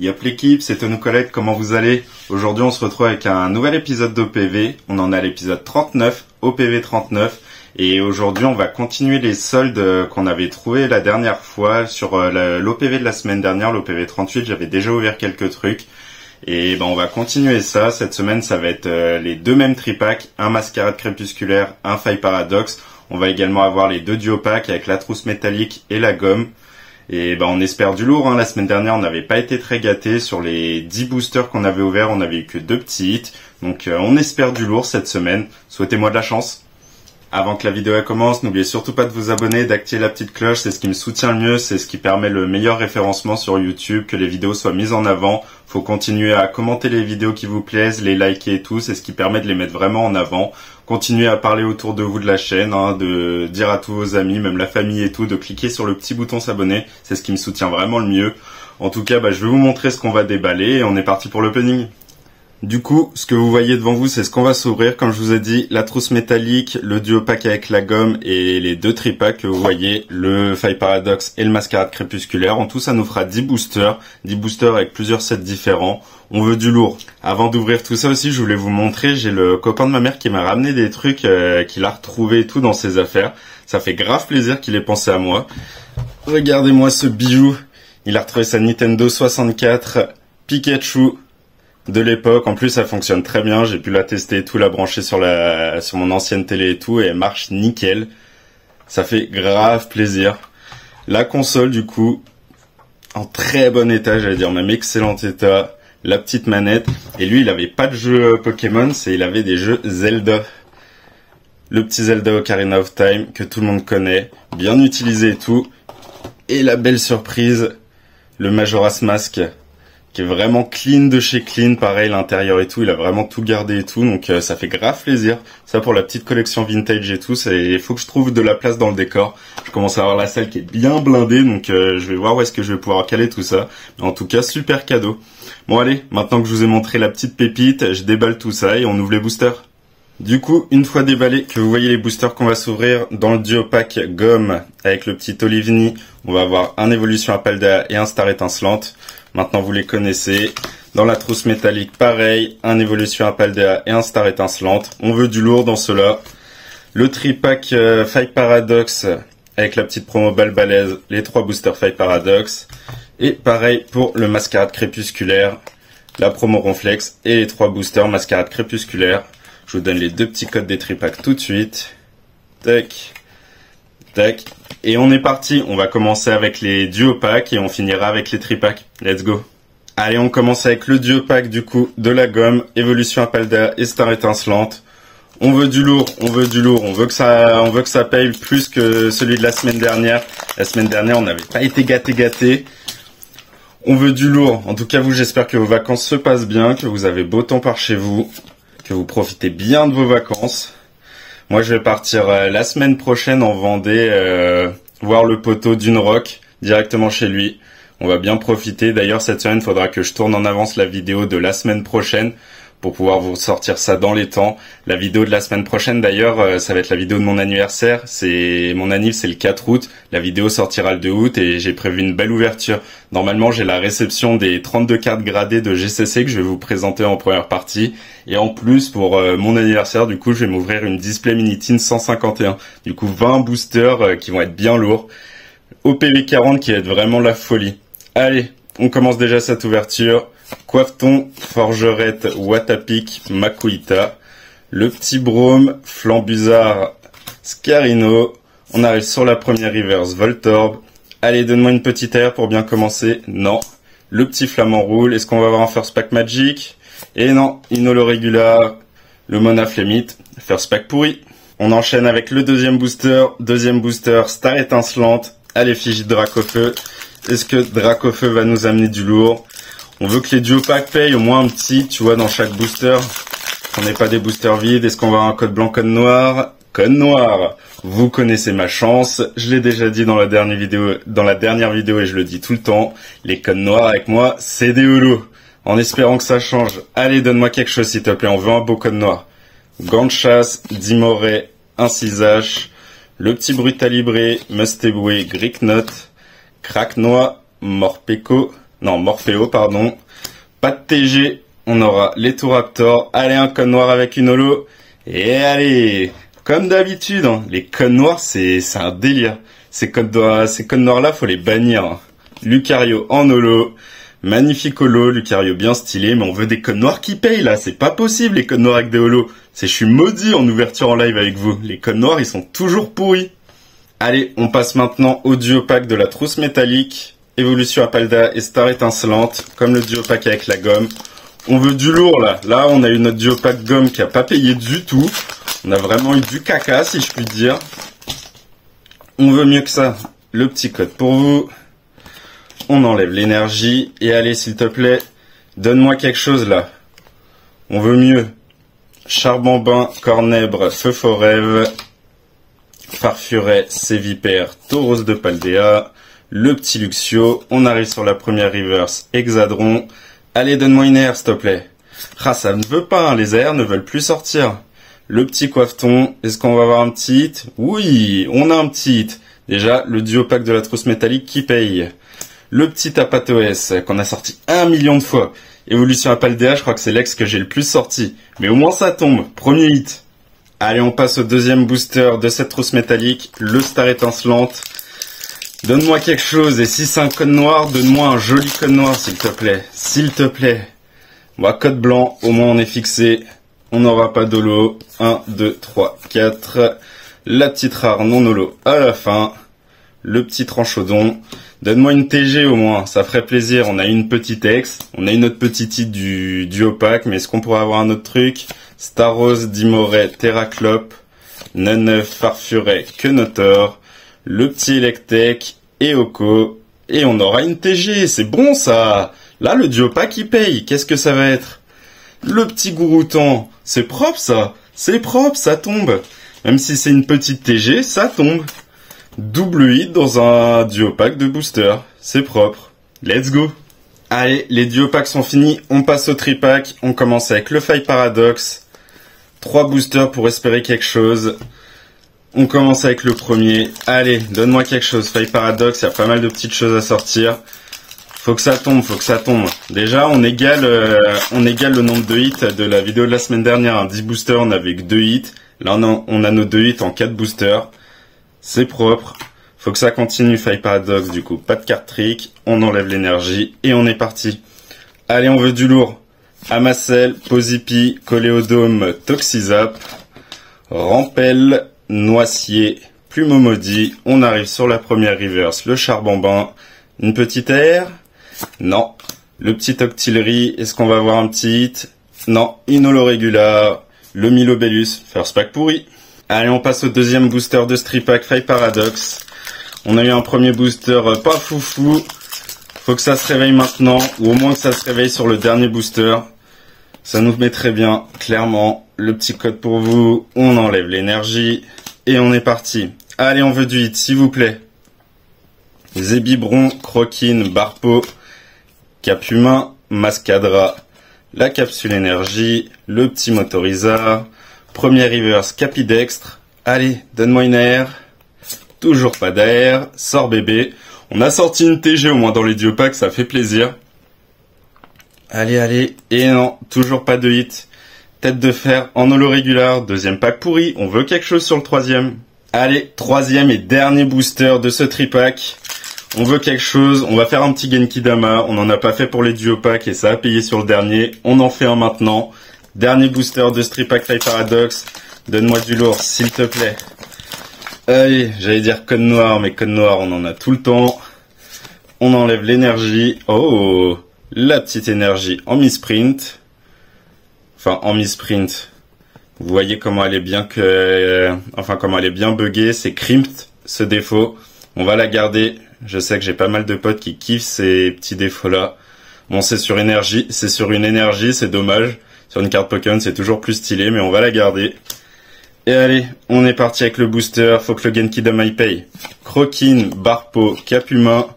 Yop l'équipe, c'est Tonou Colette, comment vous allez? Aujourd'hui on se retrouve avec un nouvel épisode d'OPV, on en a l'épisode 39, OPV 39, et aujourd'hui on va continuer les soldes qu'on avait trouvés la dernière fois sur l'OPV de la semaine dernière, l'OPV 38, j'avais déjà ouvert quelques trucs, et on va continuer ça. Cette semaine ça va être les deux mêmes tripacks, un mascarade crépusculaire, un faille paradoxe. On va également avoir les deux duopacks avec la trousse métallique et la gomme. Et on espère du lourd, hein. La semaine dernière, on n'avait pas été très gâtés. Sur les 10 boosters qu'on avait ouverts, on n'avait eu que 2 petits hits. Donc on espère du lourd cette semaine. Souhaitez-moi de la chance. Avant que la vidéo commence, n'oubliez surtout pas de vous abonner, d'activer la petite cloche. C'est ce qui me soutient le mieux, c'est ce qui permet le meilleur référencement sur YouTube, que les vidéos soient mises en avant. Faut continuer à commenter les vidéos qui vous plaisent, les liker et tout. C'est ce qui permet de les mettre vraiment en avant. Continuez à parler autour de vous de la chaîne, hein, de dire à tous vos amis, même la famille et tout, de cliquer sur le petit bouton s'abonner. C'est ce qui me soutient vraiment le mieux. En tout cas, je vais vous montrer ce qu'on va déballer et on est parti pour l'opening. Du coup, ce que vous voyez devant vous, c'est ce qu'on va s'ouvrir. Comme je vous ai dit, la trousse métallique, le duopack avec la gomme et les deux tripacks que vous voyez, le faille paradoxe et le mascarade crépusculaire. En tout, ça nous fera 10 boosters avec plusieurs sets différents. On veut du lourd. Avant d'ouvrir tout ça aussi, je voulais vous montrer, j'ai le copain de ma mère qui m'a ramené des trucs qu'il a retrouvé et tout dans ses affaires. Ça fait grave plaisir qu'il ait pensé à moi. Regardez-moi ce bijou. Il a retrouvé sa Nintendo 64 Pikachu de l'époque. En plus, ça fonctionne très bien. J'ai pu la tester et tout, la brancher sur mon ancienne télé et tout, et elle marche nickel. Ça fait grave plaisir. La console, du coup, en très bon état, j'allais dire même excellent état. La petite manette. Et lui, il avait pas de jeu Pokémon, il avait des jeux Zelda. Le petit Zelda Ocarina of Time, que tout le monde connaît. Bien utilisé et tout. Et la belle surprise, le Majora's Mask, qui est vraiment clean de chez clean, pareil l'intérieur et tout, il a vraiment tout gardé et tout, donc ça fait grave plaisir. Ça pour la petite collection vintage et tout, il faut que je trouve de la place dans le décor. Je commence à avoir la salle qui est bien blindée, donc je vais voir où est-ce que je vais pouvoir caler tout ça. Mais en tout cas, super cadeau. Bon allez, maintenant que je vous ai montré la petite pépite, je déballe tout ça et on ouvre les boosters. Du coup, une fois déballé, que vous voyez les boosters qu'on va s'ouvrir, dans le duopack gomme avec le petit Olivni, on va avoir un évolution Apaldea et un star étincelante. Maintenant vous les connaissez. Dans la trousse métallique, pareil, un évolution Apaldea et un star étincelante. On veut du lourd dans cela. Le tripack faille paradoxe avec la petite promo balbalaise, les 3 boosters faille paradoxe. Et pareil pour le mascarade crépusculaire, la promo ronflex et les 3 boosters mascarade crépusculaire. Je vous donne les 2 petits codes des tripacks tout de suite. Tac, tac. Et on est parti. On va commencer avec les duopacks et on finira avec les tripacks. Let's go. Allez, on commence avec le duopack du coup de la gomme, évolution Apaldea et star étincelante. On veut du lourd, on veut du lourd. On veut que ça paye plus que celui de la semaine dernière. La semaine dernière, on n'avait pas été gâté. On veut du lourd. En tout cas, vous, j'espère que vos vacances se passent bien, que vous avez beau temps par chez vous, que vous profitez bien de vos vacances. Moi, je vais partir la semaine prochaine en Vendée, voir le poteau d'une rock directement chez lui. On va bien profiter. D'ailleurs, cette semaine, il faudra que je tourne en avance la vidéo de la semaine prochaine pour pouvoir vous sortir ça dans les temps. La vidéo de la semaine prochaine, d'ailleurs, ça va être la vidéo de mon anniversaire. Mon anniv, c'est le 4 août. La vidéo sortira le 2 août et j'ai prévu une belle ouverture. Normalement, j'ai la réception des 32 cartes gradées de GCC que je vais vous présenter en première partie. Et en plus, pour mon anniversaire, du coup, je vais m'ouvrir une Display Mini Teen 151. Du coup, 20 boosters qui vont être bien lourds. OPV 40 qui va être vraiment la folie. Allez, on commence déjà cette ouverture. Coiffeton, Forgerette, Watapic, Makuita, le petit Brome, Flambuzard, Scarino. On arrive sur la première reverse, Voltorb. Allez, donne-moi une petite air pour bien commencer. Non. Le petit Flamant Roule. Est-ce qu'on va avoir un First Pack Magic? Et non, Inolo Regular, le Mona Flemite, First Pack pourri. On enchaîne avec le deuxième booster, Star étincelante, à l'effigie de Dracofeu. Est-ce que Dracofeu va nous amener du lourd? On veut que les duopacks payent au moins un petit, tu vois, dans chaque booster. On n'est pas des boosters vides. Est-ce qu'on va avoir un code blanc, code noir? Code noir. Vous connaissez ma chance. Je l'ai déjà dit dans la dernière vidéo et je le dis tout le temps. Les codes noirs avec moi, c'est des holos. En espérant que ça change. Allez, donne-moi quelque chose s'il te plaît. On veut un beau code noir. Gant de chasse, Dimoré, un 6H. Le petit Brutalibré, Mustéboué, Gricknot, Cracknois, Morpeko, Non, Morpheo, pardon. Pas de TG. On aura l'Etoraptor. Allez, un code noir avec une holo. Et allez, comme d'habitude, hein, les codes noirs, c'est un délire. Ces codes noirs-là, faut les bannir. Lucario en holo. Magnifique holo, Lucario bien stylé, mais on veut des codes noirs qui payent, là. C'est pas possible, les codes noirs avec des holos. Je suis maudit en ouverture en live avec vous. Les codes noirs, ils sont toujours pourris. Allez, on passe maintenant au duo pack de la trousse métallique. Évolution Apalda et Star étincelante, comme le duo pack avec la gomme. On veut du lourd, là. Là, on a eu notre duo pack gomme qui a pas payé du tout. On a vraiment eu du caca, si je puis dire. On veut mieux que ça. Le petit code pour vous. On enlève l'énergie. Et allez, s'il te plaît, donne-moi quelque chose, là. On veut mieux. Charbambin, Cornèbre, Feu Forève, Farfuret, Sévipère, Tauros de Paldea, le petit Luxio. On arrive sur la première reverse, Hexadron. Allez, donne-moi une air, s'il te plaît. Ah, ça ne veut pas, hein, les airs ne veulent plus sortir. Le petit Coiffeton, est-ce qu'on va avoir un petit hit? Oui, on a un petit hit. Déjà, le duo pack de la trousse métallique qui paye. Le petit Apatoès, qu'on a sorti 1 million de fois. Évolution Apaldea, je crois que c'est l'ex que j'ai le plus sorti. Mais au moins ça tombe, premier hit. Allez, on passe au deuxième booster de cette trousse métallique, le Star étincelante. Donne-moi quelque chose, et si c'est un code noir, donne-moi un joli code noir, s'il te plaît. S'il te plaît. Bon, code blanc, au moins on est fixé. On n'aura pas d'holo. 1, 2, 3, 4. La petite rare non holo à la fin. Le petit Tranchodon. Donne-moi une TG au moins, ça ferait plaisir. On a une petite ex, on a une autre petite hit du opaque, mais est-ce qu'on pourrait avoir un autre truc? Staros, Dimoret, Terraclope, Neneuf, Farfuret, Quenotor, le petit Electek, Eoko, et on aura une TG, c'est bon ça. Là, le duo pack il paye, qu'est-ce que ça va être? Le petit Gouroutan, c'est propre ça, ça tombe. Même si c'est une petite TG, ça tombe. Double hit dans un duo pack de booster. C'est propre. Let's go. Allez, les duo packs sont finis. On passe au tripack. On commence avec le Faille Paradox. 3 boosters pour espérer quelque chose. On commence avec le premier. Allez, donne-moi quelque chose. Faille Paradox, il y a pas mal de petites choses à sortir. Faut que ça tombe. Déjà, on égale le nombre de hits de la vidéo de la semaine dernière. 10 boosters, on avait que 2 hits. Là, on a nos 2 hits en 4 boosters. C'est propre. Faut que ça continue, Faille Paradox, du coup. Pas de carte trick. On enlève l'énergie et on est parti. Allez, on veut du lourd. Amacel, Posipi, Coléodome, Toxizap, Rampel, Noicier, Plumeau Maudit. On arrive sur la première reverse, le Charbambin. Une petite air? Non. Le petit Octillery, est-ce qu'on va avoir un petit hit? Non. Inolo Regular, le Milobellus, first pack pourri. Allez, on passe au deuxième booster de Stripack, Faille Paradox. On a eu un premier booster pas foufou. Faut que ça se réveille maintenant, ou au moins que ça se réveille sur le dernier booster. Ça nous met très bien, clairement. Le petit code pour vous, on enlève l'énergie, et on est parti. Allez, on veut du hit, s'il vous plaît. Zébibron, Croquine, Barpo, Cap Humain, Mascadra, la capsule énergie, le petit Motorisa. Premier reverse, Capidextre. Allez, donne-moi une AR. Toujours pas d'AR. Sort bébé. On a sorti une TG au moins dans les duo packs, ça fait plaisir. Allez. Et non, toujours pas de hit. Tête de fer en holo régular. Deuxième pack pourri. On veut quelque chose sur le troisième. Allez, troisième et dernier booster de ce tripack. On veut quelque chose. On va faire un petit Genki Dama. On n'en a pas fait pour les duo packs et ça a payé sur le dernier. On en fait un maintenant. Dernier booster de Stripack Faille Paradox. Donne-moi du lourd, s'il te plaît. Allez, j'allais dire code noir, mais code noir, on en a tout le temps. On enlève l'énergie. Oh, la petite énergie en mi-sprint. Enfin, en mi-sprint. Vous voyez comment elle est bien comment elle est bien buggée. C'est crimped, ce défaut. On va la garder. Je sais que j'ai pas mal de potes qui kiffent ces petits défauts-là. Bon, c'est sur une énergie, c'est dommage. Sur une carte Pokémon, c'est toujours plus stylé, mais on va la garder. Et allez, on est parti avec le booster. Faut que le Genki Dama y paye. Croquine, Barpo, Cap Humain,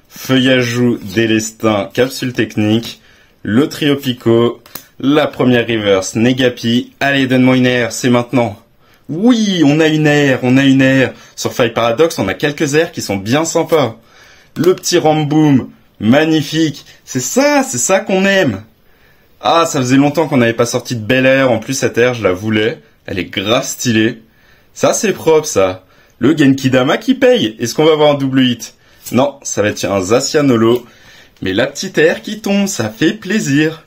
Feuillajou, Délestin, Capsule Technique, le Trio Pico, la première reverse, Negapi. Allez, donne-moi une air, c'est maintenant. Oui, on a une air. Sur Faille Paradox, on a quelques airs qui sont bien sympas. Le petit Ramboom, Magnifique. C'est ça qu'on aime. Ah, ça faisait longtemps qu'on n'avait pas sorti de Bel Air. En plus, cette air, je la voulais. Elle est grave stylée. Ça, c'est propre, ça. Le Genkidama qui paye. Est-ce qu'on va avoir un double hit? Non, ça va être un Zacian Holo. Mais la petite air qui tombe, ça fait plaisir.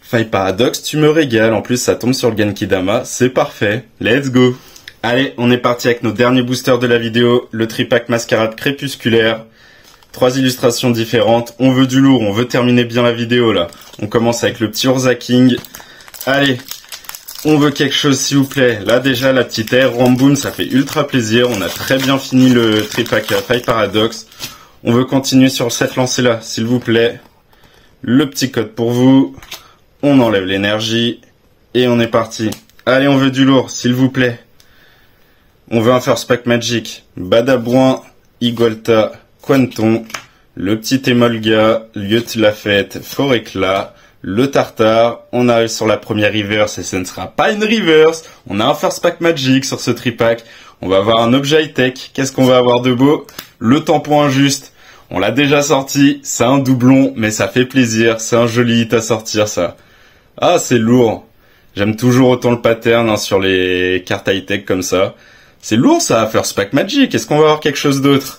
Faille Paradox, tu me régales. En plus, ça tombe sur le Genkidama. C'est parfait. Let's go. Allez, on est parti avec nos derniers boosters de la vidéo. Le tripack Mascarade Crépusculaire. 3 illustrations différentes. On veut du lourd, on veut terminer bien la vidéo là. On commence avec le petit Urza King. Allez, on veut quelque chose s'il vous plaît. Là déjà la petite air Ramboon, ça fait ultra plaisir. On a très bien fini le tripack Faille Paradox. On veut continuer sur cette lancée là, s'il vous plaît. Le petit code pour vous. On enlève l'énergie. Et on est parti. Allez, on veut du lourd, s'il vous plaît. On veut un First Pack Magic. Badabouin, Igolta, Quanton, le petit Emolga, Lieu de la Fête, Foréclat, le Tartare. On arrive sur la première reverse et ce ne sera pas une reverse. On a un First Pack Magic sur ce tripack. On va avoir un objet high-tech. Qu'est-ce qu'on va avoir de beau? Le tampon injuste. On l'a déjà sorti. C'est un doublon, mais ça fait plaisir. C'est un joli hit à sortir, ça. Ah, c'est lourd. J'aime toujours autant le pattern hein, sur les cartes high-tech comme ça. C'est lourd, ça, First Pack Magic. Est-ce qu'on va avoir quelque chose d'autre?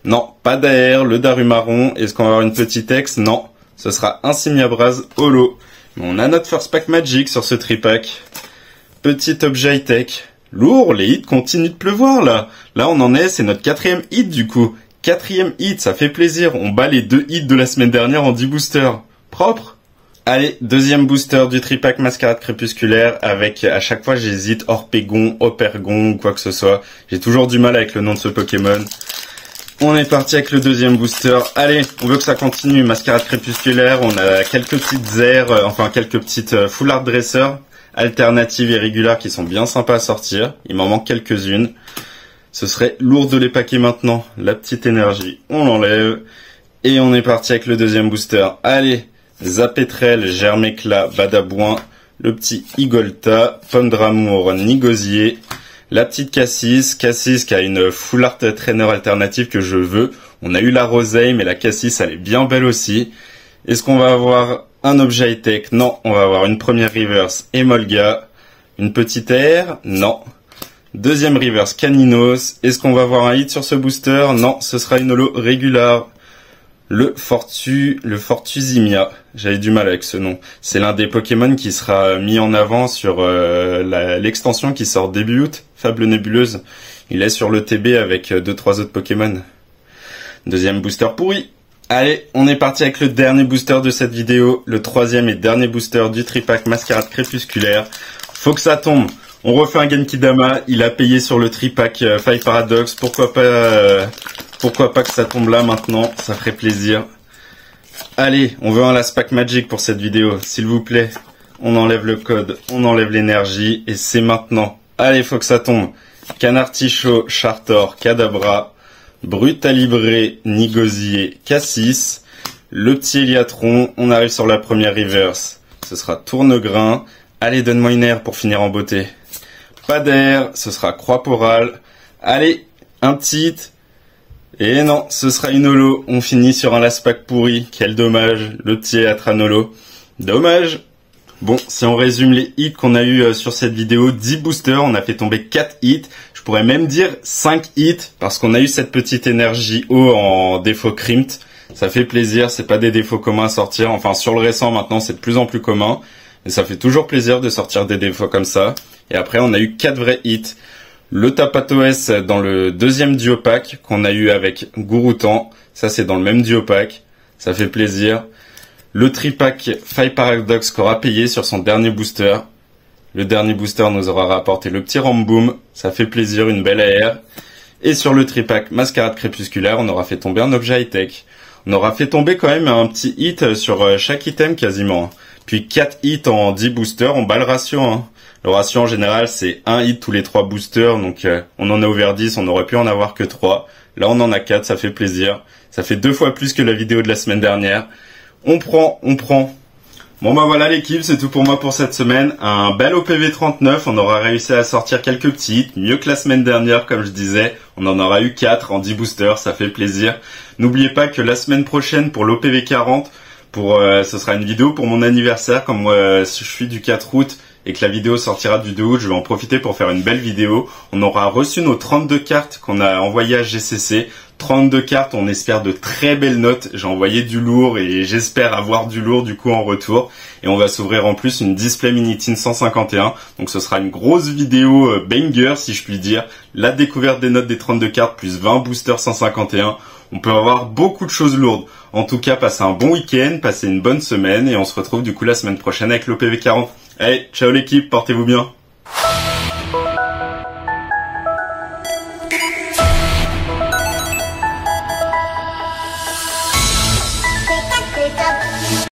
Non, pas d'AR, le Darumaron. Est-ce qu'on va avoir une petite ex? Non, ce sera un Simiabraz Holo. Mais on a notre First Pack Magic sur ce tripack. Petit objet high-tech. Lourd, les hits continuent de pleuvoir là. Là on en est, c'est notre 4e hit du coup. 4e hit, ça fait plaisir. On bat les 2 hits de la semaine dernière en 10 boosters. Propre. Allez, deuxième booster du tripack Mascarade Crépusculaire avec, à chaque fois j'hésite, Orpegon, Opergon ou quoi que ce soit. J'ai toujours du mal avec le nom de ce Pokémon. On est parti avec le deuxième booster. Allez, on veut que ça continue. Mascarade Crépusculaire, on a quelques petites airs, enfin quelques petites full art dresseurs alternatives et régulières qui sont bien sympas à sortir. Il m'en manque quelques-unes. Ce serait lourd de les packer maintenant. La petite énergie, on l'enlève. Et on est parti avec le deuxième booster. Allez, Zapetrel, Germéclat, Badabouin, le petit Igolta, Pomme d'Amour, Nigosier. La petite Cassis qui a une full art trainer alternative que je veux. On a eu la Roseille, mais la Cassis, elle est bien belle aussi. Est-ce qu'on va avoir un objet high-tech? Non, on va avoir une première reverse Emolga. Une petite air? Non. Deuxième reverse Caninos. Est-ce qu'on va avoir un hit sur ce booster? Non, ce sera une holo régulière. Le Fortuzimia. J'avais du mal avec ce nom. C'est l'un des Pokémon qui sera mis en avant sur l'extension qui sort début août, Fable Nébuleuse. Il est sur le TB avec 2-3 autres Pokémon. Deuxième booster pourri. Allez, on est parti avec le dernier booster de cette vidéo. Le troisième et dernier booster du tripack Mascarade Crépusculaire. Faut que ça tombe. On refait un Genkidama. Il a payé sur le tripack Faille Paradox. Pourquoi pas que ça tombe là maintenant, ça ferait plaisir. Allez, on veut un Last Pack Magic pour cette vidéo, s'il vous plaît. On enlève le code, on enlève l'énergie, et c'est maintenant. Allez, faut que ça tombe. Canartichaud, Chartor, Kadabra, Brutalibré, Nigosier, Cassis, le petit Eliatron, on arrive sur la première reverse. Ce sera Tournegrain. Allez, donne-moi une air pour finir en beauté. Pas d'air, ce sera Croix-Porale. Allez, un petit hit. Et non, ce sera une holo. On finit sur un last pack pourri. Quel dommage. Le petit Atranolo. Dommage. Bon, si on résume les hits qu'on a eu sur cette vidéo, 10 boosters, on a fait tomber 4 hits. Je pourrais même dire 5 hits parce qu'on a eu cette petite énergie haut en défaut Crimped. Ça fait plaisir, c'est pas des défauts communs à sortir. Enfin, sur le récent, maintenant, c'est de plus en plus commun. Et ça fait toujours plaisir de sortir des défauts comme ça. Et après, on a eu 4 vrais hits. Le Tapatoes dans le deuxième duo pack qu'on a eu avec Gouroutan. Ça, c'est dans le même duo pack. Ça fait plaisir. Le tripack Faille Paradox qu'aura payé sur son dernier booster. Le dernier booster nous aura rapporté le petit Ramboom. Ça fait plaisir, une belle AR. Et sur le tripack Mascarade Crépusculaire, on aura fait tomber un objet high-tech. On aura fait tomber quand même un petit hit sur chaque item quasiment. Puis 4 hits en 10 boosters, on bat le ratio. Hein. Le ratio en général c'est 1 hit tous les 3 boosters, donc on en a ouvert 10, on aurait pu en avoir que 3. Là on en a 4, ça fait plaisir. Ça fait 2 fois plus que la vidéo de la semaine dernière. On prend. Bon bah voilà l'équipe, c'est tout pour moi pour cette semaine. Un bel OPV 39, on aura réussi à sortir quelques petites, mieux que la semaine dernière comme je disais. On en aura eu 4 en 10 boosters, ça fait plaisir. N'oubliez pas que la semaine prochaine pour l'OPV 40, ce sera une vidéo pour mon anniversaire. Comme moi je suis du 4 août et que la vidéo sortira du 2 août, je vais en profiter pour faire une belle vidéo. On aura reçu nos 32 cartes qu'on a envoyées à GCC. 32 cartes, on espère de très belles notes. J'ai envoyé du lourd et j'espère avoir du lourd du coup en retour. Et on va s'ouvrir en plus une Display Mini Tin 151. Donc ce sera une grosse vidéo banger si je puis dire. La découverte des notes des 32 cartes plus 20 boosters 151. On peut avoir beaucoup de choses lourdes. En tout cas, passez un bon week-end, passez une bonne semaine et on se retrouve du coup la semaine prochaine avec l'OPV 40. Allez, ciao l'équipe, portez-vous bien.